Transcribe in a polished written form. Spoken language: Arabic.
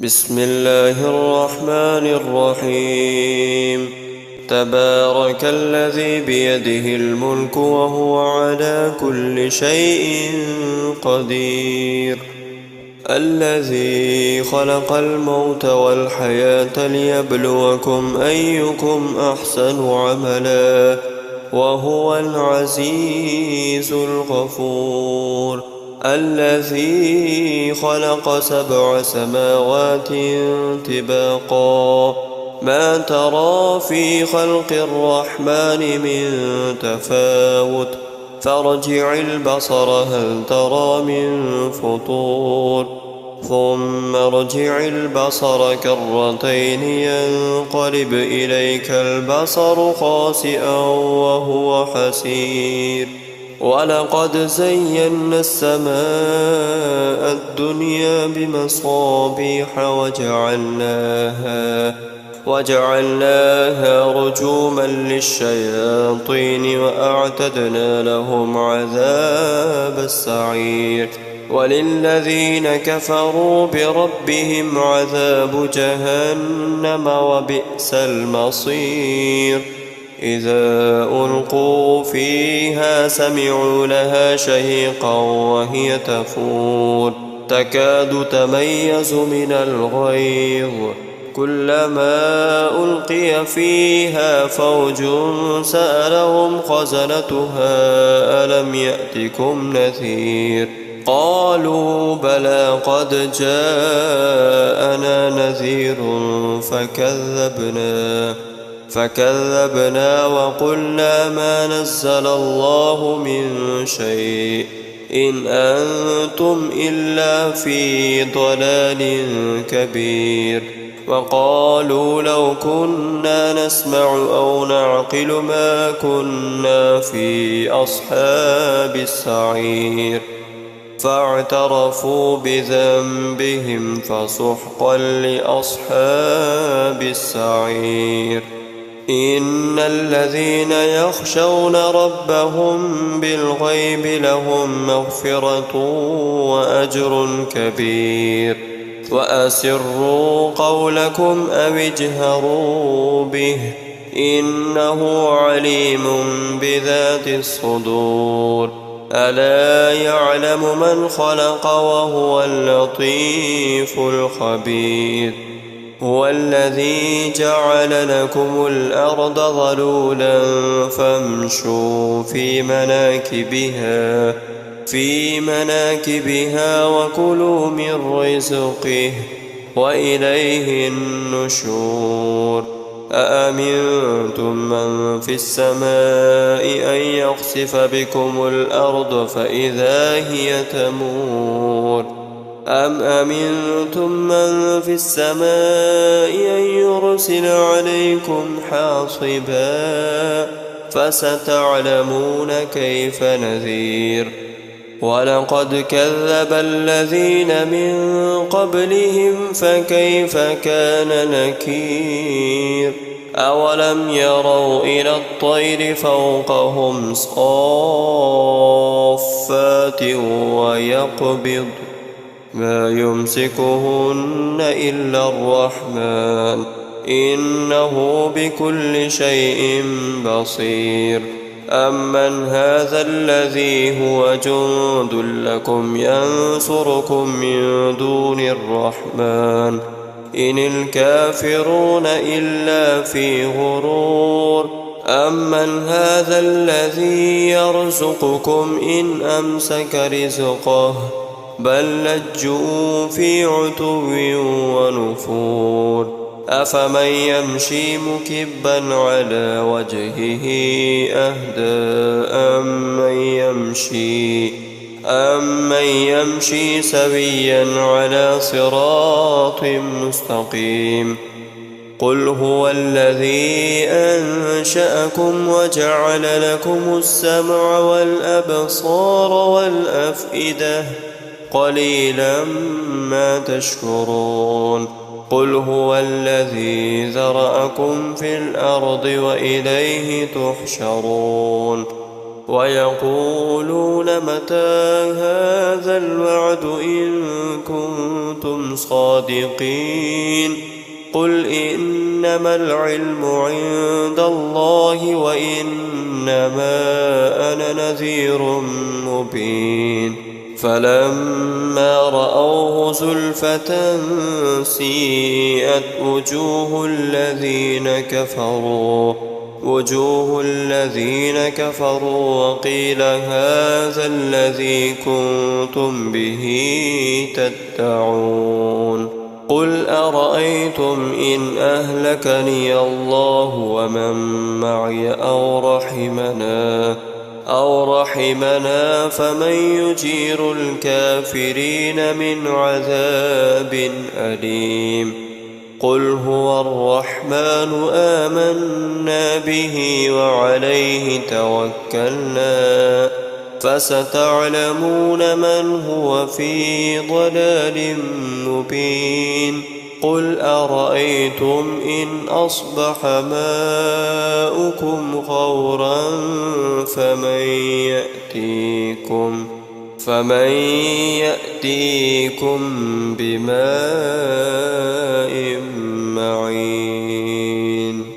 بسم الله الرحمن الرحيم. تبارك الذي بيده الملك وهو على كل شيء قدير. الذي خلق الموت والحياة ليبلوكم أيكم أحسن عملا وهو العزيز الغفور. الذي خلق 7 سماوات طباقا ما ترى في خلق الرحمن من تفاوت فارجع البصر هل ترى من فطور ثم ارجع البصر كرتين ينقلب إليك البصر خاسئا وهو حسير. ولقد زينا السماء الدنيا بمصابيح وجعلناها رجوما للشياطين وأعتدنا لهم عذاب السعير. وللذين كفروا بربهم عذاب جهنم وبئس المصير. إذا ألقوا فيها سمعوا لها شهيقا وهي تفور تكاد تميز من الغيظ كلما ألقي فيها فوج سألهم خزنتها ألم يأتكم نذير قالوا بلى قد جاءنا نذير فكذبنا وقلنا ما نزل الله من شيء إن أنتم إلا في ضلال كبير. وقالوا لو كنا نسمع أو نعقل ما كنا في أصحاب السعير فاعترفوا بذنبهم فسحقا لأصحاب السعير. إن الذين يخشون ربهم بالغيب لهم مغفرة وأجر كبير. وأسروا قولكم أو اجهروا به إنه عليم بذات الصدور. ألا يعلم من خلق وهو اللطيف الخبير. هو الذي جعل لكم الأرض ظلولا فامشوا في مناكبها وكلوا من رزقه وإليه النشور. أأمنتم من في السماء أن يخسف بكم الأرض فإذا هي تمور أم أمنتم من في السماء أن يرسل عليكم حاصبا فستعلمون كيف نذير. ولقد كذب الذين من قبلهم فكيف كان نكير. أولم يروا إلى الطير فوقهم صافات ويقبض ما يمسكهن إلا الرحمن إنه بكل شيء بصير. أمن هذا الذي هو جند لكم ينصركم من دون الرحمن إن الكافرون إلا في غرور. أمن هذا الذي يرزقكم إن أمسك رزقه بل لجوا في عتو ونفور. أفمن يمشي مكبا على وجهه أهدى أمن يمشي سويا على صراط مستقيم. قل هو الذي أنشأكم وجعل لكم السمع والأبصار والأفئدة قليلا ما تشكرون. قل هو الذي ذرأكم في الأرض وإليه تحشرون. ويقولون متى هذا الوعد إن كنتم صادقين قل إنما العلم عند الله وإنما أنا نذير مبين فلما رأوه زلفة سيئت وجوه الذين كفروا وقيل هذا الذي كنتم به تدعون قل أرأيتم إن أهلكني الله ومن معي أو رحمنا فمن يجير الكافرين من عذاب أليم قل هو الرحمن آمنا به وعليه توكلنا فستعلمون من هو في ضلال مبين قل أرأيتم إن أصبح ماؤكم غورا فمن يأتيكم بماء معين